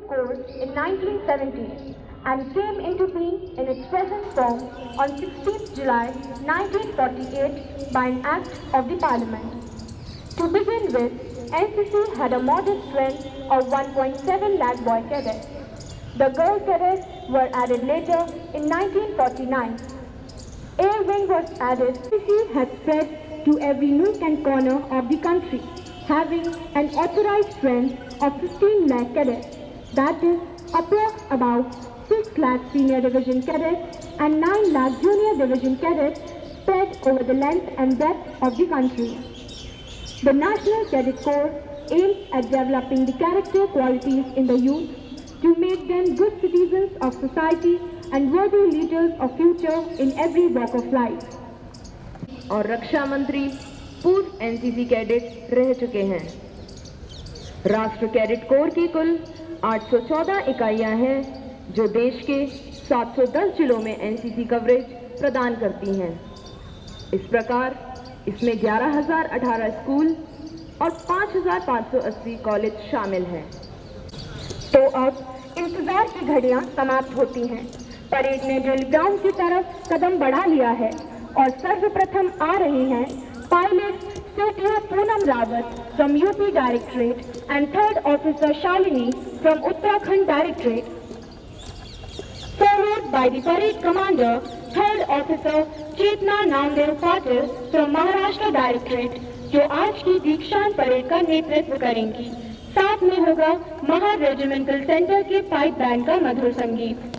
Corc in 1970 and came into being in its present form on 16th July 1948 by an Act of the Parliament. To begin with, NCC had a modest strength of 1.7 lakh boy cadets. The girl cadets were added later in 1949. Air Wing was added. NCC had spread to every nook and corner of the country, having an authorized strength of 15 lakh cadets, that is, approx about 6 lakh senior division cadets and 9 lakh junior division cadets spread over the length and breadth of the country. The National Cadet Corps aims at developing the character qualities in the youth to make them good citizens of society and worthy leaders of future in every walk of life. और रक्षा मंत्री पूर्व NCC cadet रह चुके हैं। राष्ट्र cadet corps की कुल 814 इकाइयां हैं जो देश के 710 जिलों में एनसीसी कवरेज प्रदान करती हैं। इस प्रकार इसमें 11,018 स्कूल और 5,580 कॉलेज शामिल हैं। तो अब इंतजार की घड़ियां समाप्त होती हैं। परेड ने ड्रिल ग्राउंड की तरफ कदम बढ़ा लिया है और सर्वप्रथम आ रही हैं pilot Setia Poonam Rawat from UP directorate and third officer Shalini from Uttarakhand directorate, followed by the parade commander third officer Chetna Namdev Patil from Maharashtra directorate, जो आज की दीक्षांत परेड का नेतृत्व करेंगी। साथ में होगा महा रेजिमेंटल सेंटर के पाइप बैंड का मधुर संगीत।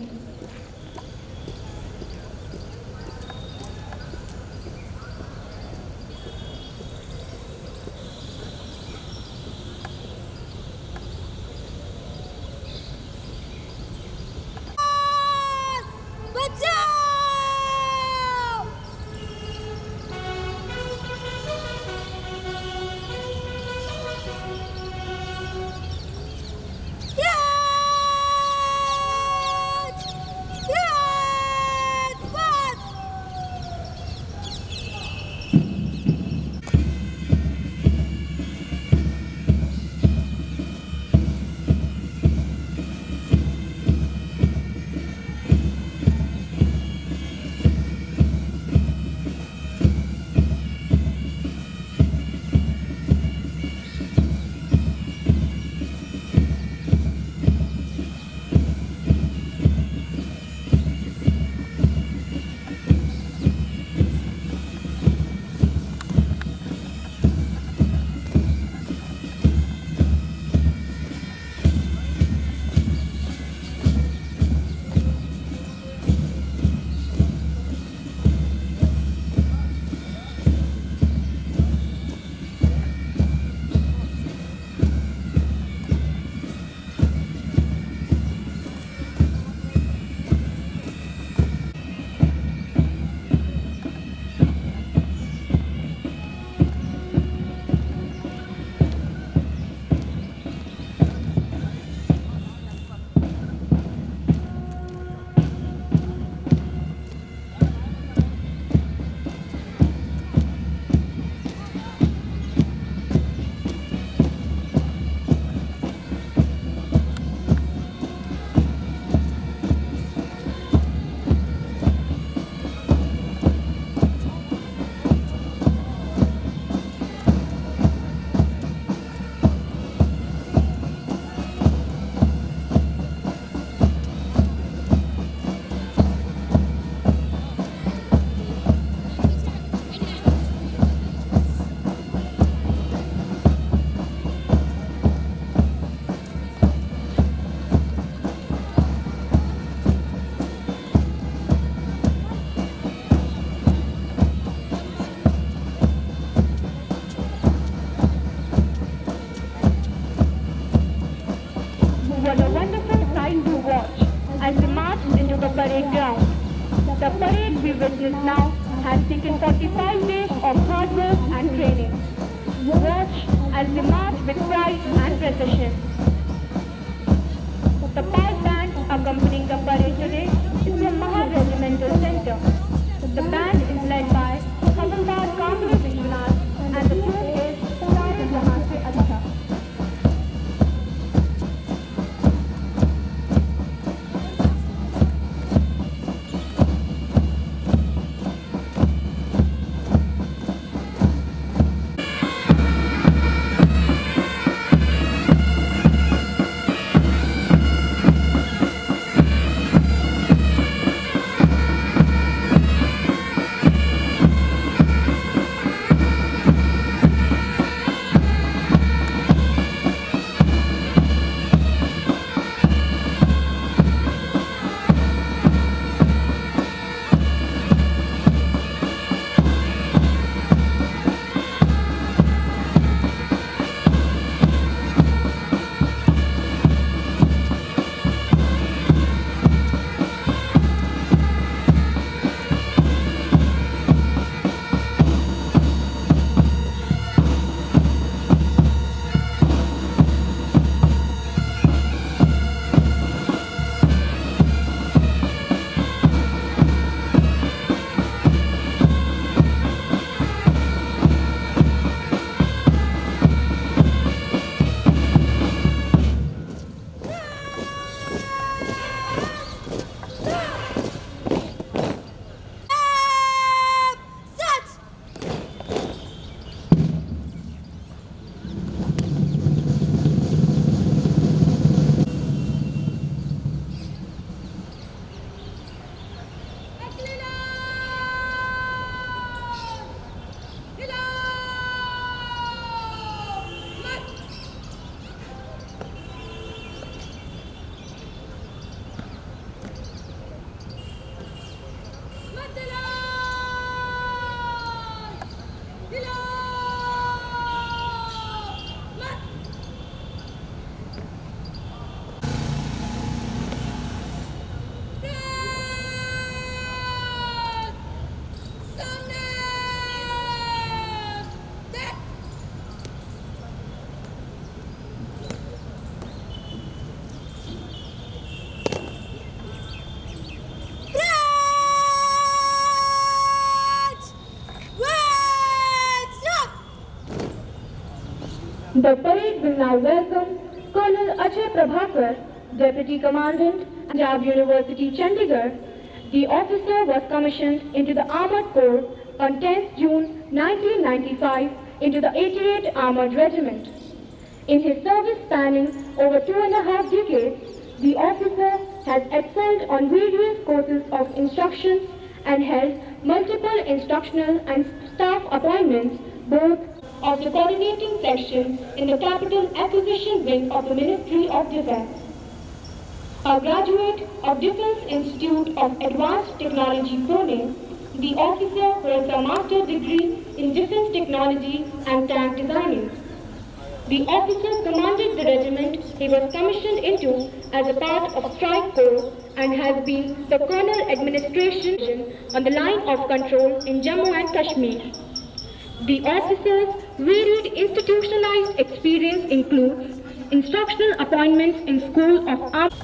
Parade ground. The parade we witness now has taken 45 days of hard work and training. Watch as they march with pride and precision. The pipe band accompanying the parade today is the Maha Regimental Center. The band is led by Havildar Kamli Vishwanath and the tune is Saad Jahan Se Acha. The parade will now welcome Colonel Ajay Prabhakar, Deputy Commandant, Punjab University, Chandigarh. The officer was commissioned into the Armored Corps on 10th June 1995 into the 88th Armored Regiment. In his service spanning over 2.5 decades, the officer has excelled on various courses of instruction and held multiple instructional and staff appointments, both of the coordinating section in the Capital Acquisition Wing of the Ministry of Defence. A graduate of Defence Institute of Advanced Technology, Pune, the officer holds a master's degree in Defence Technology and Tank Designing. The officer commanded the regiment he was commissioned into as a part of Strike Corps and has been the Colonel Administration on the line of control in Jammu and Kashmir. The officer's varied institutionalized experience includes instructional appointments in School of Arms.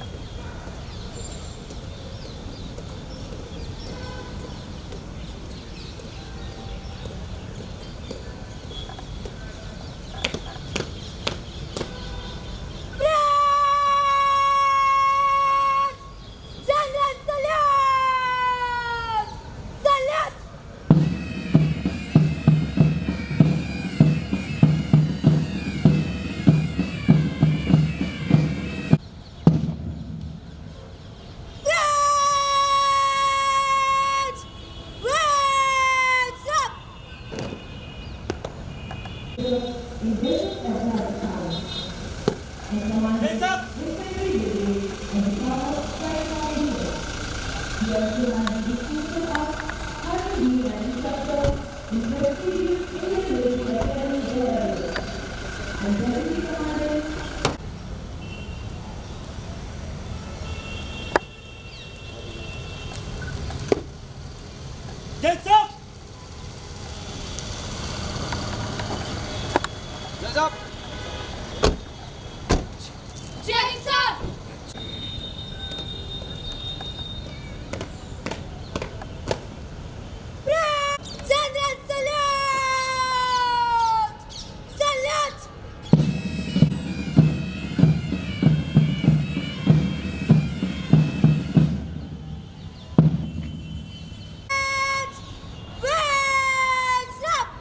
Hands up! Hands up! Hands up! Hands up! General salute! Salute! Hands up!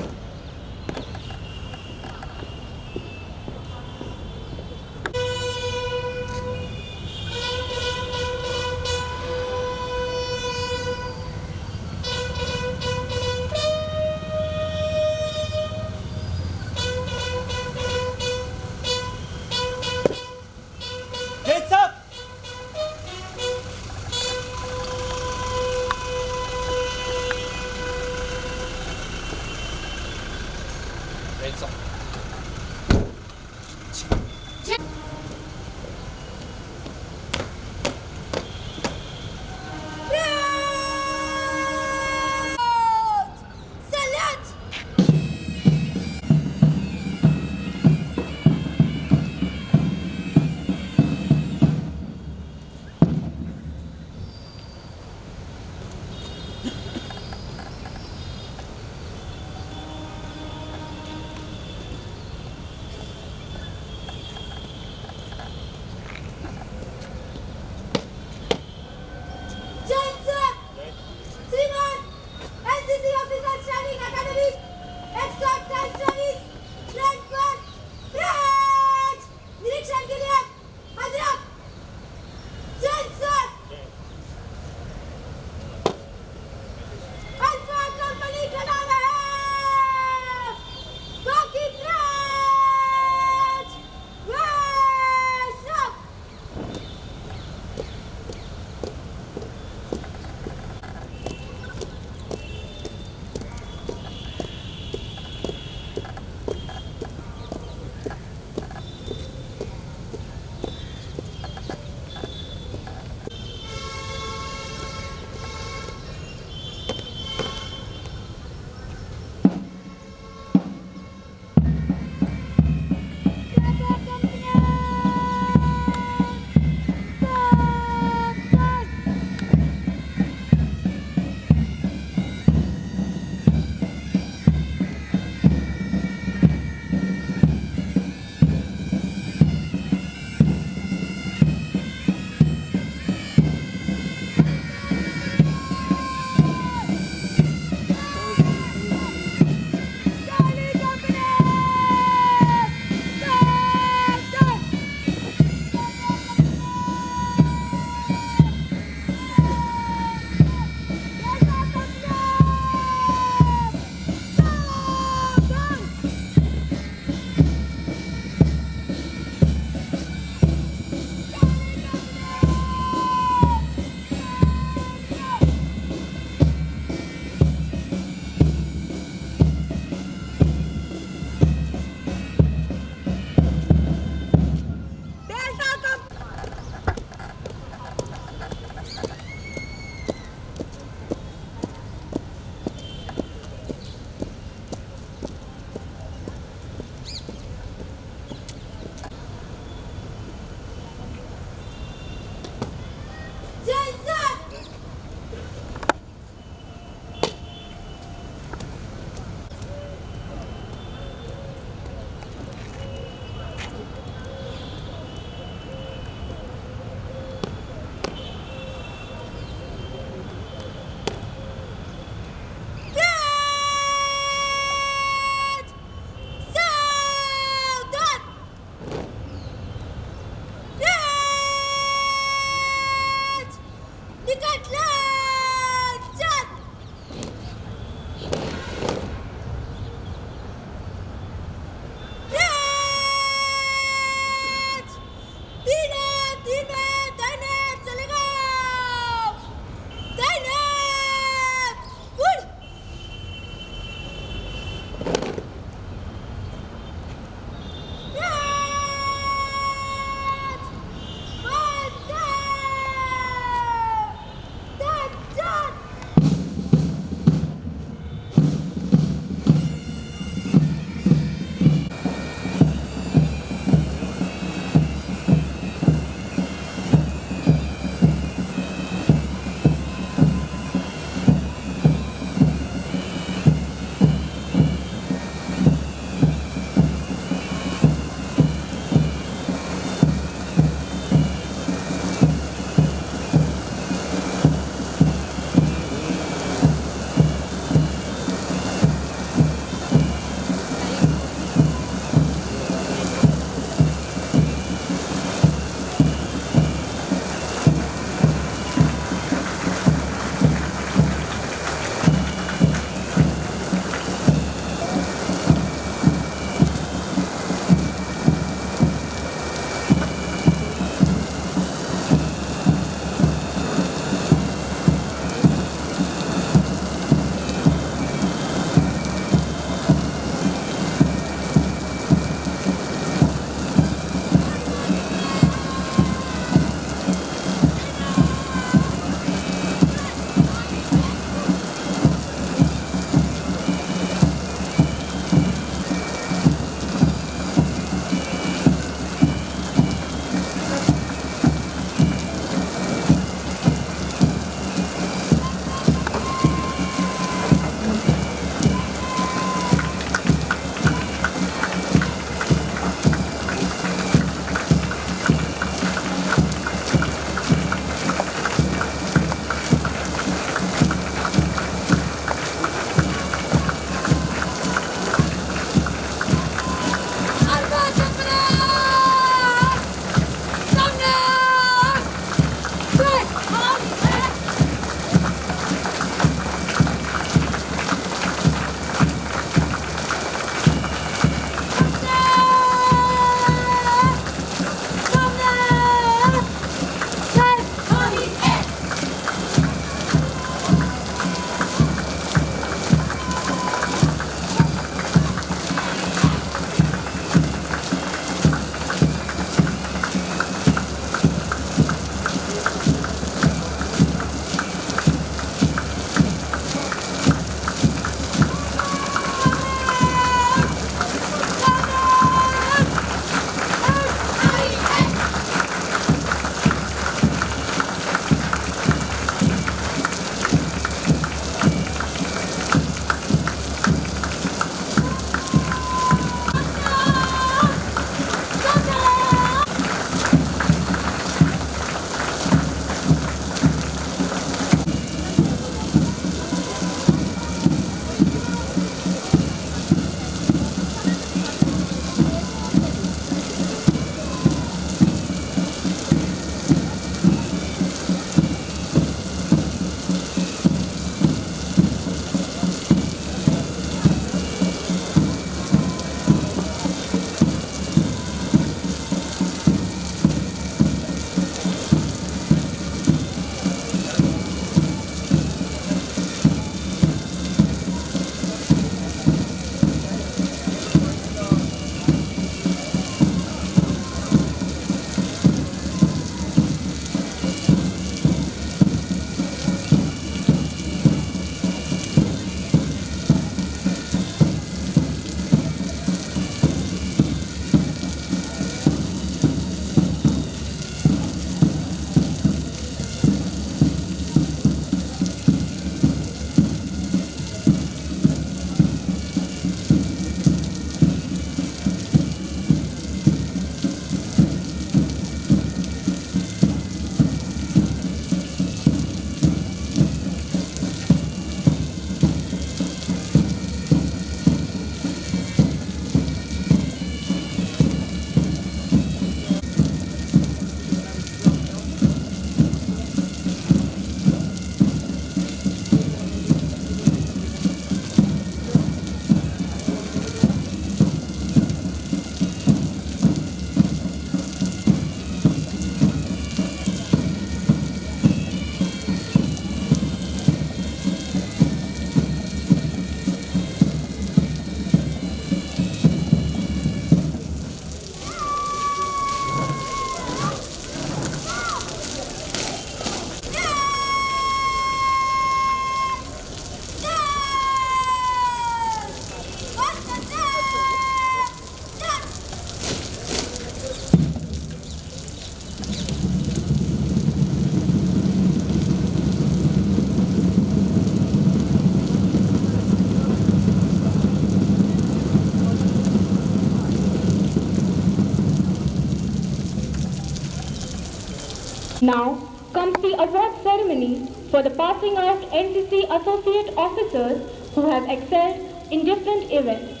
Now comes the award ceremony for the passing out NCC associate officers who have excelled in different events.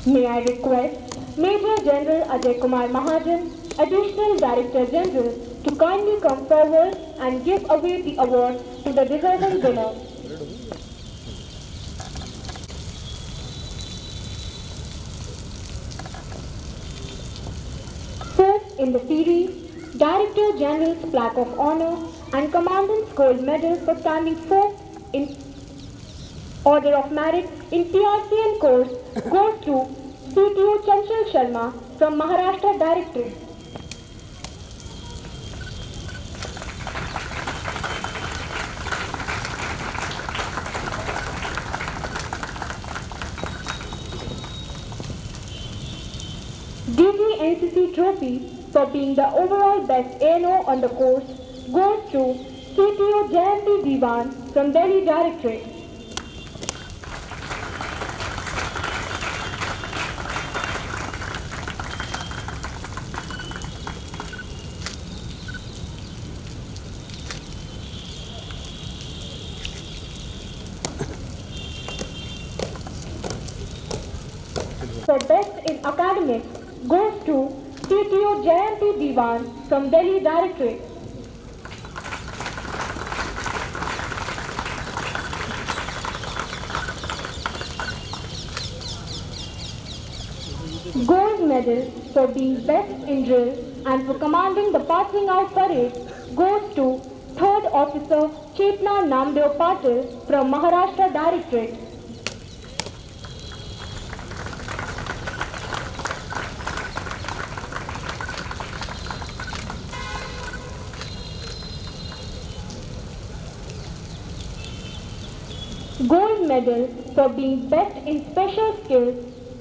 May I request Major General Ajay Kumar Mahajan, Additional Director General, to kindly come forward and give away the award to the deserving winner. First in the series, Director General's Plaque of Honor and Commandant's Gold Medal for standing fourth in Order of Merit in PRCN course goes to CTO Chanchal Sharma from Maharashtra Directorate. DG NCC Trophy for being the overall best ANO on the course goes to CTO JW ANO from Delhi Directorate. For best in academics goes to CTO JW ANO from Delhi Directorate. Gold medal for being best in drill and for commanding the passing out parade goes to 3rd Officer Chetna Namdev Patil from Maharashtra Directorate. Gold medal for being best in special skills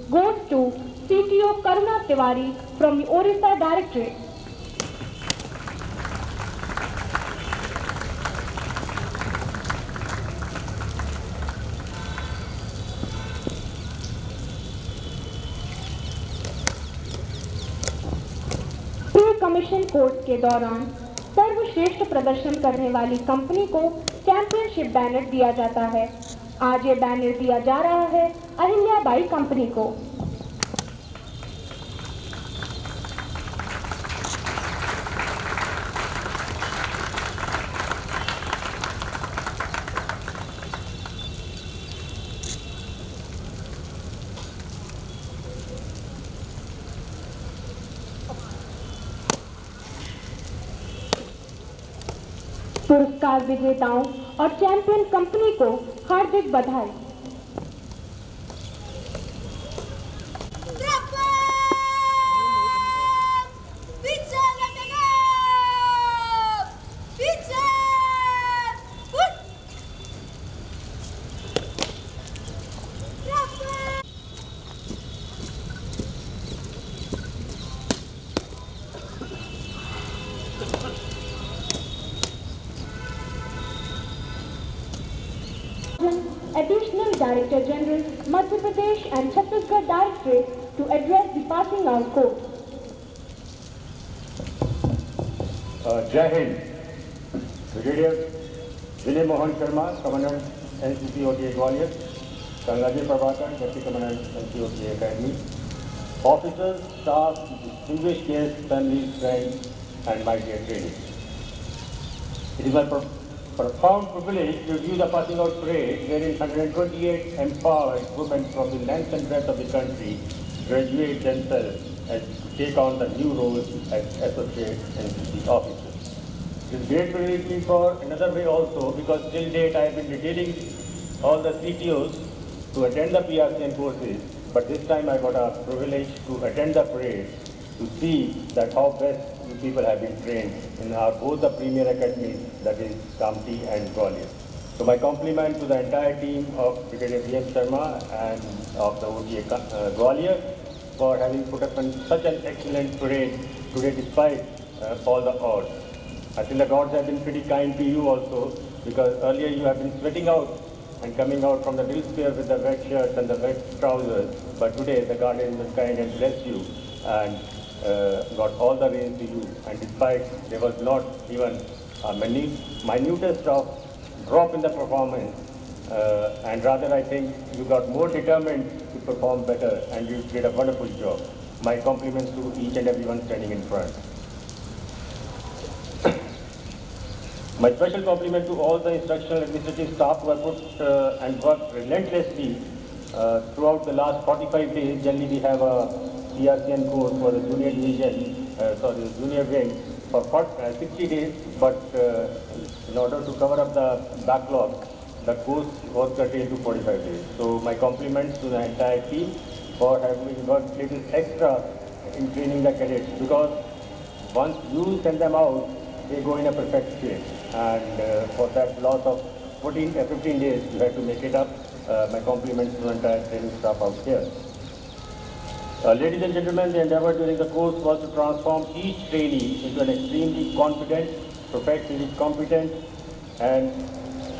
goes to CTO Karuna Tiwari from the Orissa Directorate. Pre-commission course के दौरान सर्वश्रेष्ठ प्रदर्शन करने वाली company को championship banner दिया जाता है। आज ये बैनर दिया जा रहा है अहिल्याबाई कंपनी को। पुरस्कार विजेताओं और चैंपियन कंपनी को हार्दिक बधाई। Additional Director General, Madhya Pradesh and Chhattisgarh Directorate to address the passing out course. Jai Hind, Brigadier Vinay Mohan Sharma, Commandant NCC OTA Gwalior, Sangaji Prabhakar, Deputy Commandant NCC OTA Academy, officers, staff, distinguished guests, families, friends, and my dear trainees. It is my profound privilege to view the passing out parade wherein 128 empowered women from the length and breadth of the country graduate themselves and take on the new roles as associate NCC officers. It is great privilege me for another way also, because till date I have been detailing all the CTOs to attend the PRCN courses, but this time I got a privilege to attend the parade to see that how best you people have been trained in both the premier academies, that is Kamti and Gwalior. So my compliment to the entire team of Brigadier V.M. Sharma and of the OTA Gwalior for having put up such an excellent parade today despite all the odds. I think the gods have been pretty kind to you also, because earlier you have been sweating out and coming out from the drill square with the wet shirts and the wet trousers, but today the God has been kind and blessed you and got all the rains to you, and despite there was not even a minutest of drop in the performance, and rather I think you got more determined to perform better and you did a wonderful job. My compliments to each and everyone standing in front. My special compliment to all the instructional administrative staff who have put and worked relentlessly throughout the last 45 days. Generally we have a PRCN course for the junior division, the junior wing for 60 days, but in order to cover up the backlog, the course was curtailed to 45 days. So my compliments to the entire team for having worked little extra in training the cadets, because once you send them out, they go in a perfect shape, and for that loss of 15 days, you have to make it up. My compliments to the entire training staff out here. Ladies and gentlemen, the endeavor during the course was to transform each trainee into an extremely confident, professionally competent, and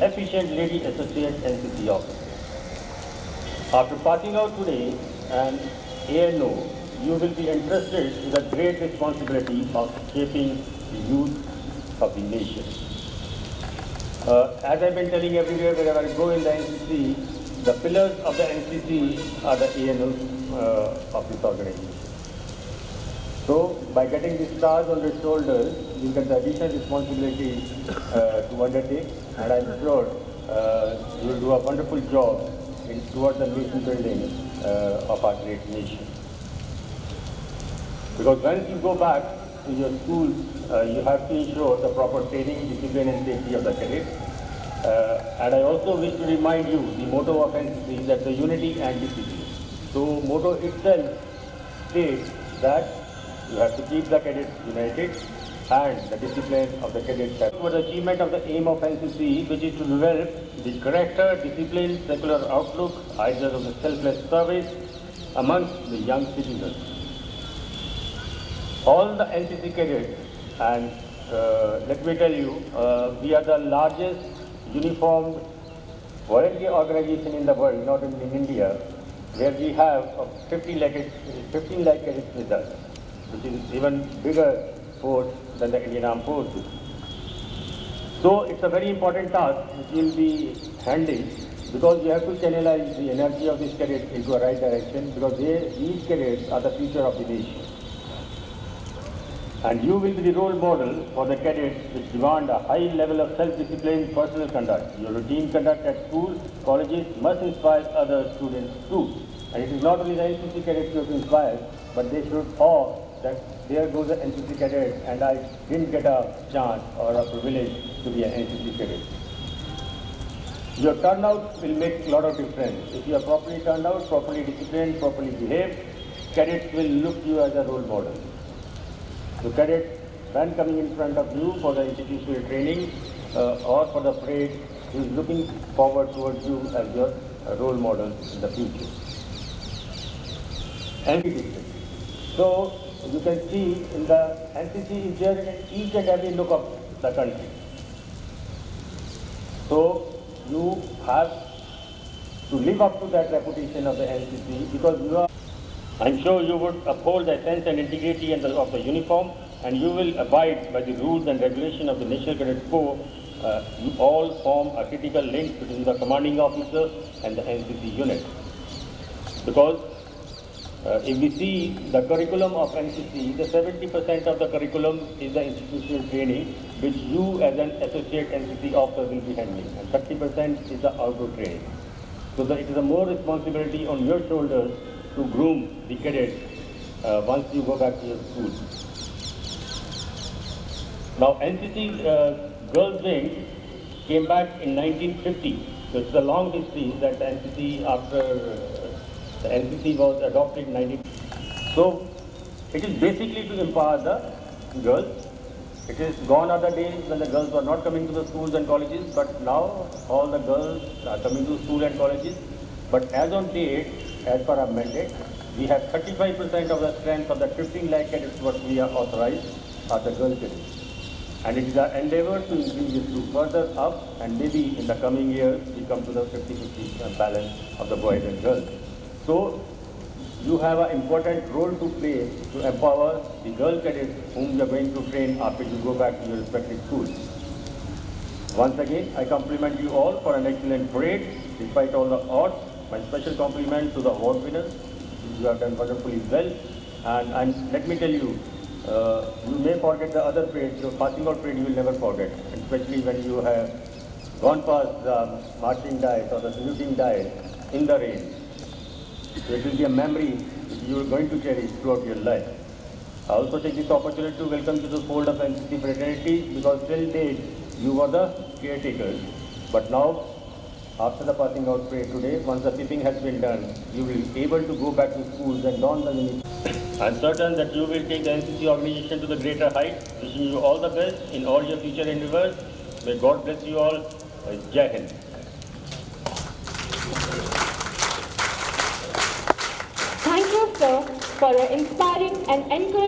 efficient lady associate NCC officer. After passing out today and ANO, you will be entrusted with the great responsibility of shaping the youth of the nation. As I've been telling everywhere wherever I go in the NCC, the pillars of the NCC are the ANOs of this organization. So, by getting the stars on the shoulders, you get the additional responsibility to undertake, and I'm sure you will do a wonderful job towards the nation building of our great nation. Because once you go back to your schools, you have to ensure the proper training, discipline and safety of the cadets. And I also wish to remind you the motto of NCC, that the unity and discipline. So motto itself states that you have to keep the cadets united and the discipline of the cadets. For the achievement of the aim of NCC, which is to develop the character, discipline, secular outlook, ideas of the selfless service amongst the young citizens. All the NCC cadets, and let me tell you, we are the largest uniformed volunteer organization in the world, not only in India, where we have 15 lakh cadets with us, which is even bigger force than the Indian Armed Forces. So it's a very important task which we will be handling, because we have to channelize the energy of these cadets into a right direction, because these cadets are the future of the nation. And you will be the role model for the cadets which demand a high level of self-discipline, personal conduct. Your routine conduct at schools, colleges must inspire other students too. And it is not only the NCC cadets you have to inspire, but they should awe that there goes an NCC cadet and I didn't get a chance or a privilege to be an NCC cadet. Your turnout will make a lot of difference. If you are properly turned out, properly disciplined, properly behaved, cadets will look to you as a role model. So cadets, when coming in front of you for the institutional training or for the parade, is looking forward towards you as your role model in the future. NCC. So you can see in the NCC is there in each and every nook of the country. So you have to live up to that reputation of the NCC, because you are, I'm sure you would uphold the sense and integrity of the uniform, and you will abide by the rules and regulations of the National Cadet Corps, you all form a critical link between the commanding officer and the NCC unit. Because if we see the curriculum of NCC, the 70% of the curriculum is the institutional training, which you as an associate NCC officer will be handling, and 30% is the outdoor training. So it is a more responsibility on your shoulders to groom the cadets once you go back to your school. Now NCC Girls Wing came back in 1950. So it's a long history that the NCC the NCC was adopted in 1950. So it is basically to empower the girls. It is gone are the days when the girls were not coming to the schools and colleges, but now all the girls are coming to school and colleges. But as on date, as per our mandate, we have 35% of the strength of the 15 lakh cadets what we are authorized are the girl cadets. And it is our endeavor to increase it to further up, and maybe in the coming years we come to the 50-50 balance of the boys and girls. So you have an important role to play to empower the girl cadets whom you are going to train after you go back to your respective schools. Once again, I compliment you all for an excellent parade despite all the odds. My special compliment to the award winners. You have done wonderfully well. And let me tell you, you may forget the other parades, your passing out parade you will never forget, especially when you have gone past the marching diet or the saluting diet in the rain. So it will be a memory which you are going to cherish throughout your life. I also take this opportunity to welcome to the fold of NCC fraternity, because till date you were the caretakers. But now, after the passing out parade today, once the tipping has been done, you will be able to go back to schools and don the uniform. I am certain that you will take the NCC organization to the greater heights. Wishing you all the best in all your future endeavors. May God bless you all. Jai Hind. Thank you, sir, for your inspiring and encouraging.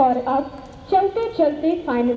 और अब चलते चलते final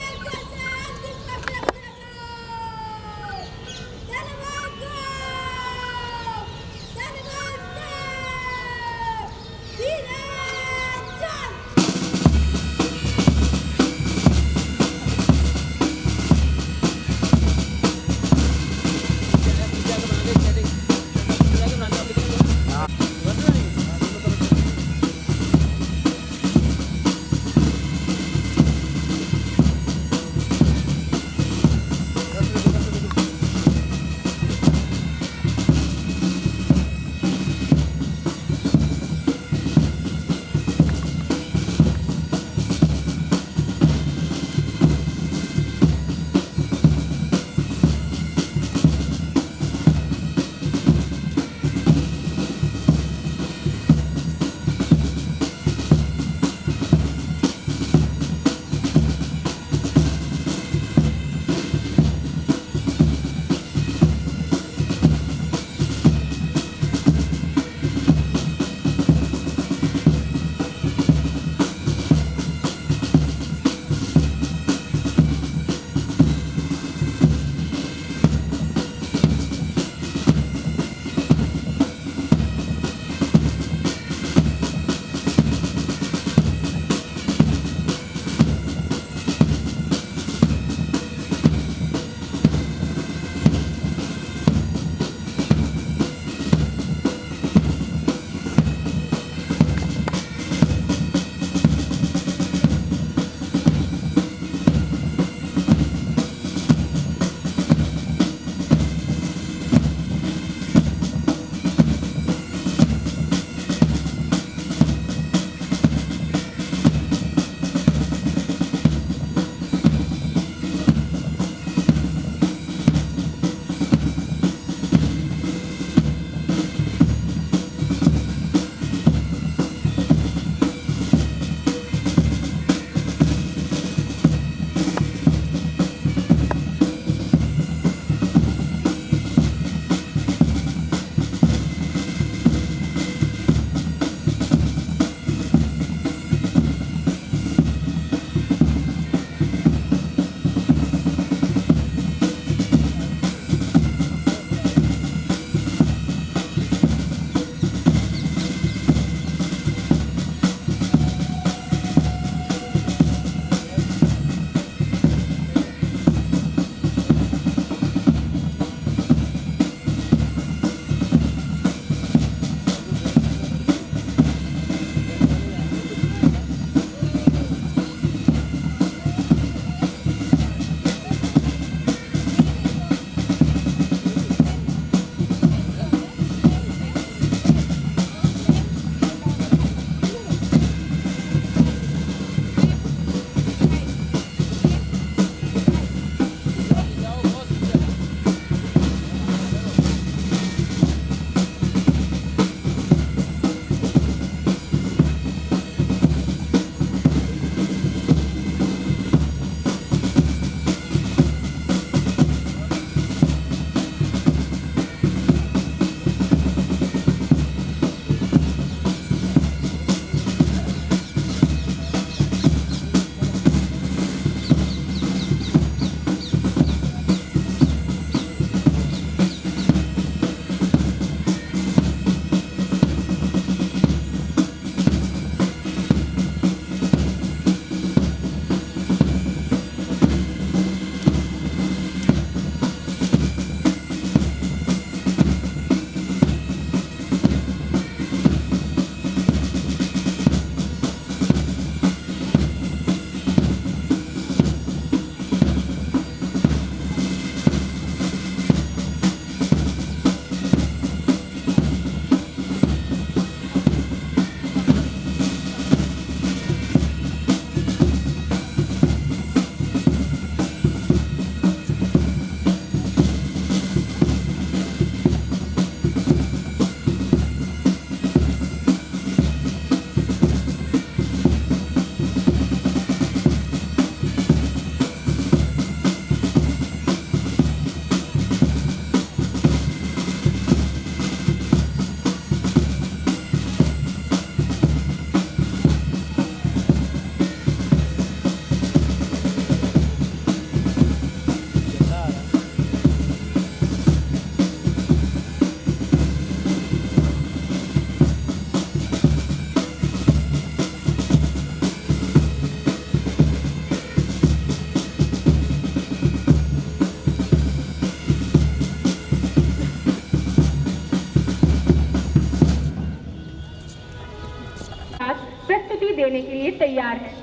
लेने के लिए तैयार हैं।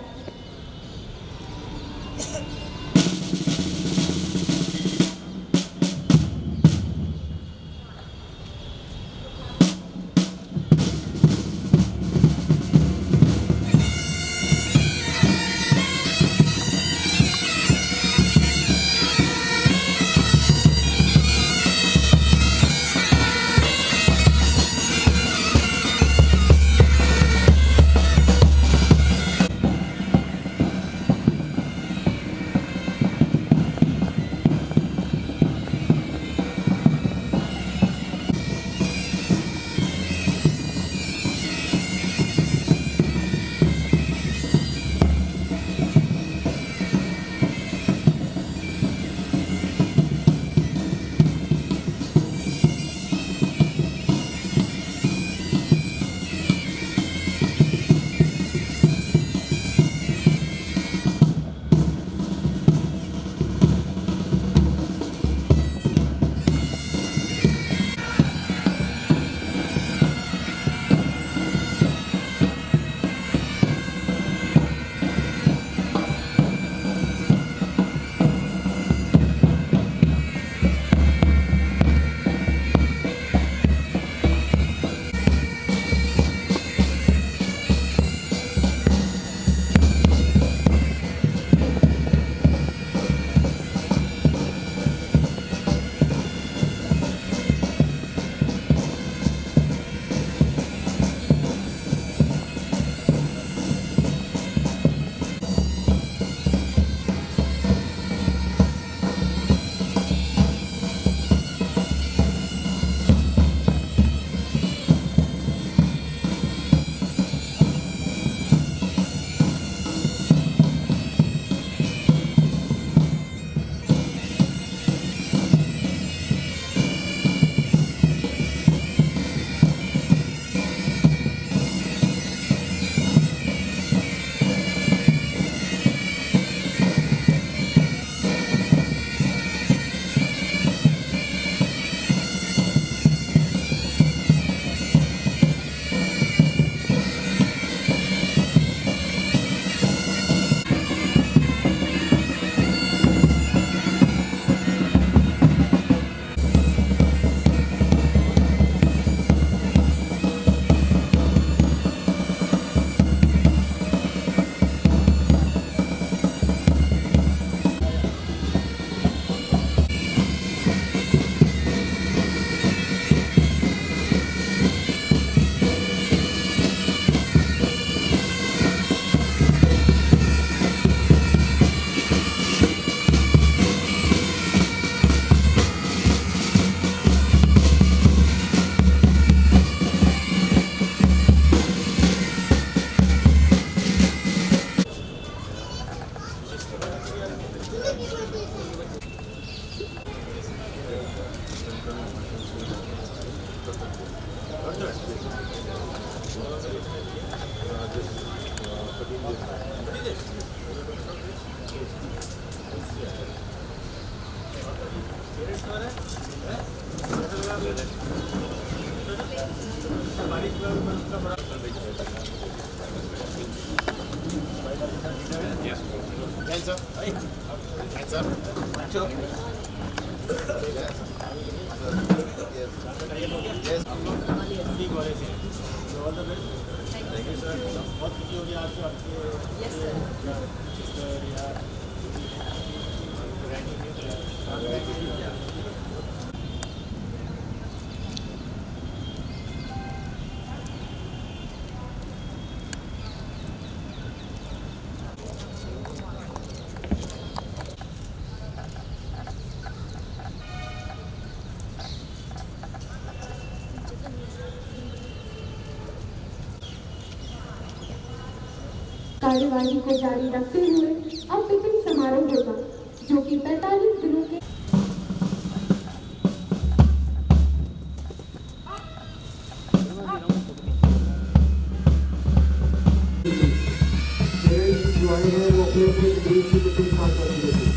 Hands up. Hands up. Yes. ठीक हो रहे थे. All the best. Thank you sir. बहुत खुशी होगी आपसे आपके. Yes sir. Sister या कार्यवाही को जारी रखते हुए अब टिफिन समारोह होगा जो कि 45 दिनों के जो आए हैं वो अपने अपने देश की टिफिन खा सकते हैं।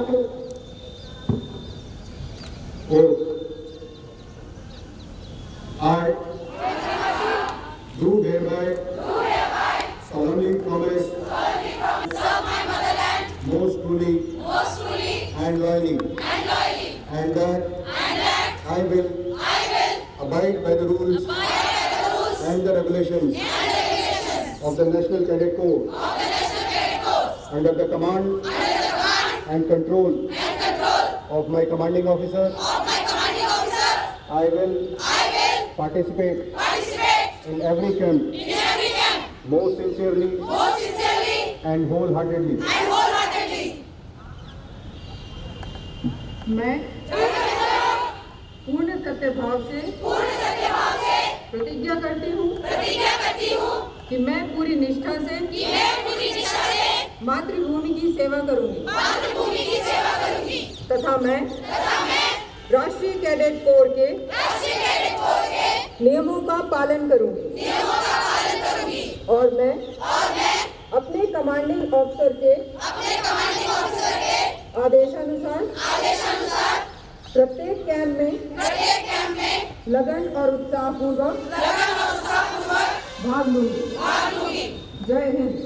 I do hereby solemnly promise serve my motherland most truly most truly and loyally, and that I will abide by the rules and the regulations of the National Cadet Corps under the command and control of my commanding officer. I will participate in every camp most sincerely and wholeheartedly. मैं पूर्ण सत्यभाव से प्रतिज्ञा करती हूँ कि मैं पूरी निष्ठा से मातृभूमि की सेवा करूँगी तथा मैं राष्ट्रीय कैडेट कोर के नियमों का पालन करूँगी और मैं अपने कमांडिंग ऑफिसर के आदेशानुसार प्रत्येक कैंप में लगन और उत्साहपूर्वक भाग लूंगी। जय हिंद।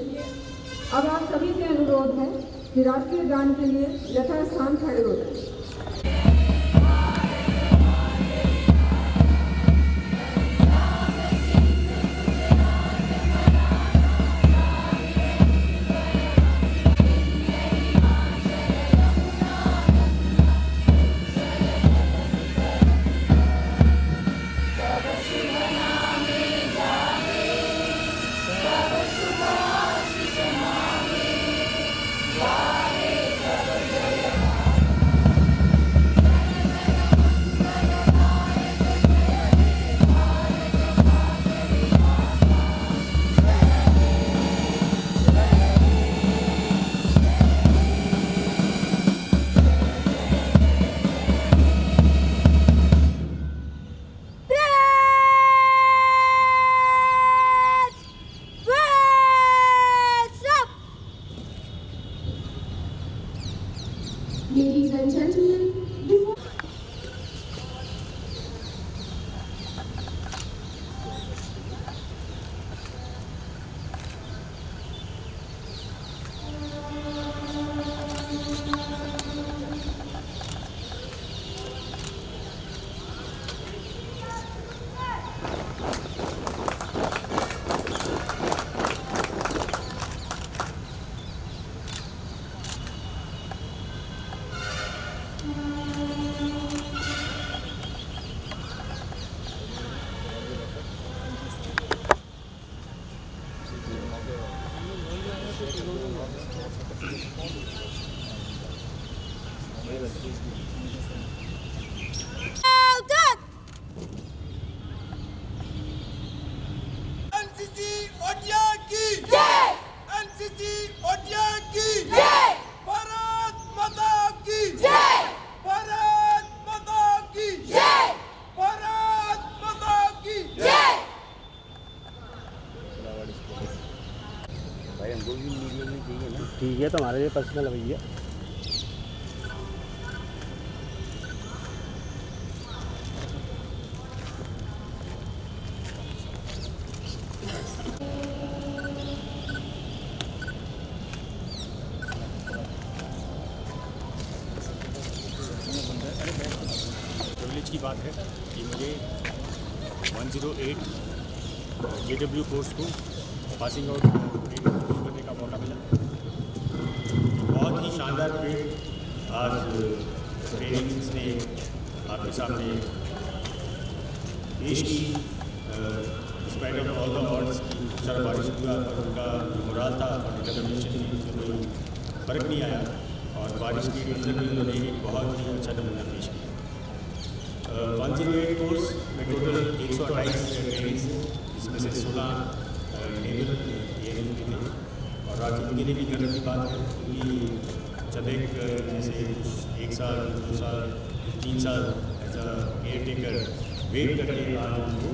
अब आप सभी से अनुरोध है कि राष्ट्रीय गान के लिए यथास्थान खड़े हो जाएं। Ladies and gentlemen, before NCC OTA की जय। भारत माता की जय। भारत माता की जय। भारत माता की जय। भाई हमको भी मीडिया में चाहिए ना। ठीक है, तो हमारे लिए पर्सनल है भैया। प्रिविलेज की बात है कि मुझे 108 JW कोर्स को पासिंग आउट करने का मौका मिला। बहुत ही शानदार परेड आज ट्रेनिंग्स ने आपके सामने पेश की। Despite of all the odds की सारा बारिश हुआ और उनका जो मोराल था और डिटर्मिनेशन थी उसमें कोई फ़र्क नहीं आया और बारिश की अंदर भी उन्होंने एक बहुत ही अच्छा नमूना पेश किया। 108 कोर्स में टोटल 128 ट्रेनिंग्स हैं, जिसमें से 16 नेवल एरिया के थे। और आज उनके लिए भी गर्व की बात है कि जब एक जैसे 1 साल 2 साल 3 साल ऐसा केयर टेकर वेट करके आज उनको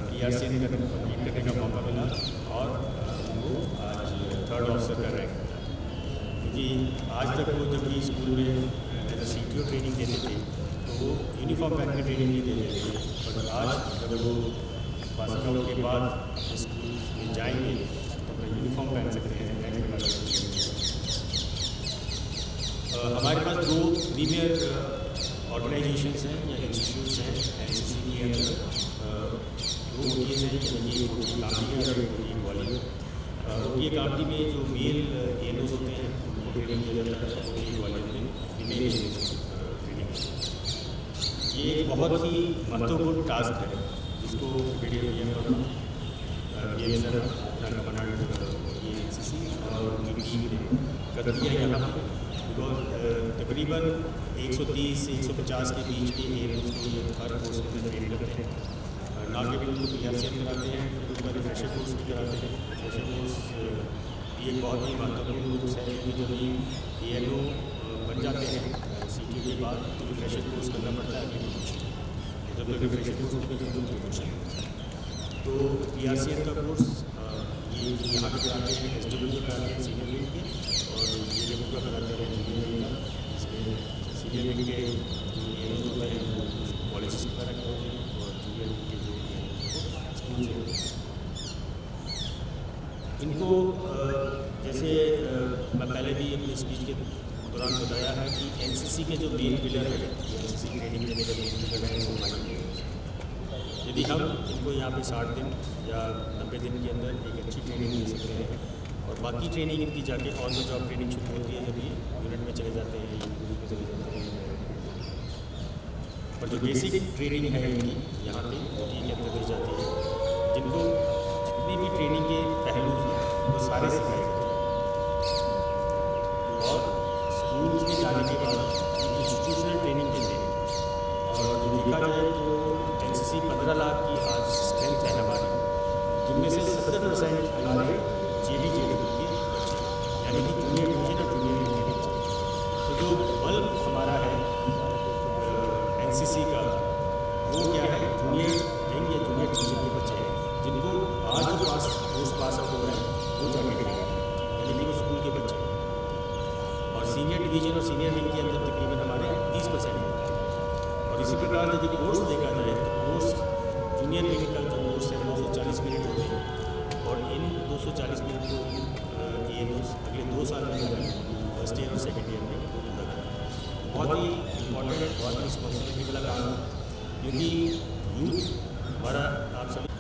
PRCN कंप्लीट करने का मौका मिला और उनको आज 3rd ऑफिसर का रैंक मिला। क्योंकि आज तक वो जब भी स्कूल में एज अ CTO ट्रेनिंग देते थे तो वो यूनिफॉर्म पहन के ट्रेनिंग नहीं देते थे, बट आज जब वो पास आउट के बाद अपने स्कूल में जाएंगे तो अपना यूनिफॉर्म पहन सकते हैं। हमारे पास 2 प्रीमियर ऑर्गेनाइजेशंस हैं या इंस्टीट्यूट्स हैं NCC के अंदर, 2 OTAs हैं, यानी OTA कामटी और OTA ग्वालियर। OTA कामटी में जो मेल ANOs होते हैं उनको ट्रेनिंग दिया जाता है, OTA ग्वालियर में फीमेल ANOs ट्रेनिंग। ये एक बहुत ही महत्वपूर्ण टास्क है जिसको वीडियो PM सर कमांड ये NCC और उनकी टीम ने कर दिया यहाँ पर। बिकॉज तकरीबन 130 से 150 के बीच के ANOs को ये हर कोर्स के अंदर ट्रेन करते हैं। ना केवल उनको PRCM कराते हैं, फिर उसके बाद रिफ्रेशर कोर्स भी कराते हैं। रिफ्रेशर कोर्स भी एक बहुत ही महत्वपूर्ण कोर्स है, क्योंकि जब ये ANO बन जाते हैं CTO के बाद तो रिफ्रेशर कोर्स करना पड़ता है अगले प्रमोशन। जब तक रिफ्रेशर कोर्स होते हैं तो प्रमोशन। तो PRCM का कोर्स ये यहाँ पे कराते हैं, SW का कराते हैं सीनियर विंग के, और JW का कराते हैं जूनियर विंग का। इसमें सीनियर विंग के जो ANOs होते हैं वो कॉलेजेस वगैरह के होते हैं, और जूनियर विंग के जो स्कूल से होते हैं। इनको जैसे मैं पहले भी अपनी स्पीच के दौरान बताया है कि NCC के जो मेन पिलर है, NCC ट्रेनिंग देने का मेन पिलर है वो माइंड। यदि हम इनको यहाँ पे 60 दिन या 90 दिन के अंदर एक अच्छी ट्रेनिंग दे सकते हैं, और बाकी ट्रेनिंग इनकी जाके ऑन द जॉब ट्रेनिंग शुरू होती है जब ये यूनिट में चले जाते हैं या यूनिट में चले जाते हैं। पर जो बेसिक ट्रेनिंग है इनकी यहाँ पे OTA के अंदर दी जाती है, जिनको जितनी भी ट्रेनिंग के पहलू हैं वो सारे सिखाए जाते हैं। और स्कूल में जाने के बाद इंस्टीट्यूशनल ट्रेनिंग देते हैं। और जो देखा जाए तो NCC 15 लाख की आज स्ट्रेंथ है हमारी, जिनमें से 70% हमारे JW के बच्चे, यानी कि जूनियर डिवीजन और जूनियर विंग के बच्चे। तो जो बल्ब हमारा है NCC का, वो क्या है, जूनियर विंग या जूनियर डिवीजन के बच्चे हैं, जिनको आज जो कोर्स पास आउट हो रहे हैं वो जाके करेंगे, यानी कि वो स्कूल के बच्चे। और सीनियर डिवीजन और सीनियर विंग के अंदर तकरीबन हमारे 30% होता है। और इसी प्रकार यदि कोर्स देखा जाए तो कोर्स जूनियर विंग का जो कोर्स है 240 मिनट होते हैं, और इन 240 मिनट को ANOs अगले 2 साल में फर्स्ट ईयर और सेकेंड ईयर में पूरा करें। बहुत ही इम्पॉर्टेंट, बहुत ही रिस्पॉन्सिबिलिटी वाला काम है, क्योंकि यूथ हमारा आप सभी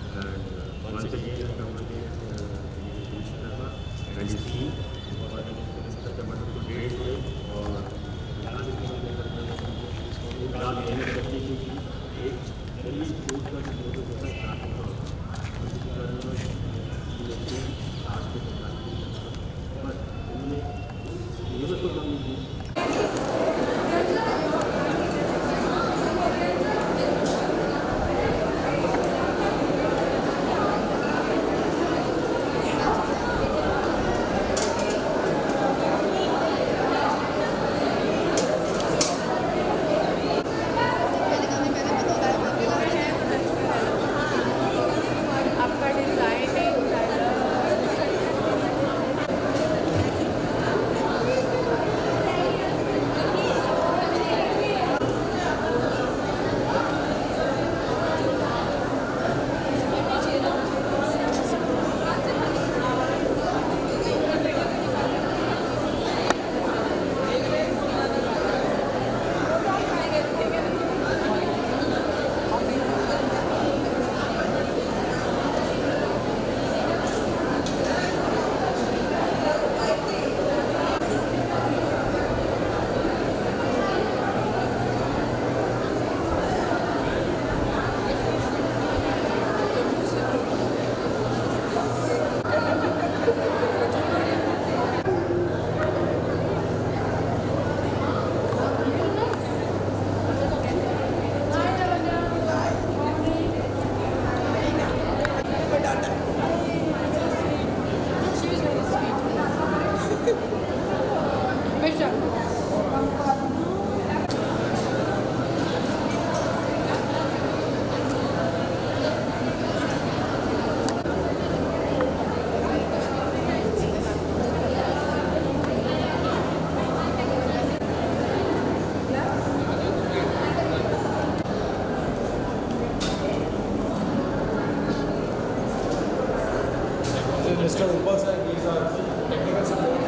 Mr. Upal sir, he is our technical support.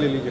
ले लीजिए।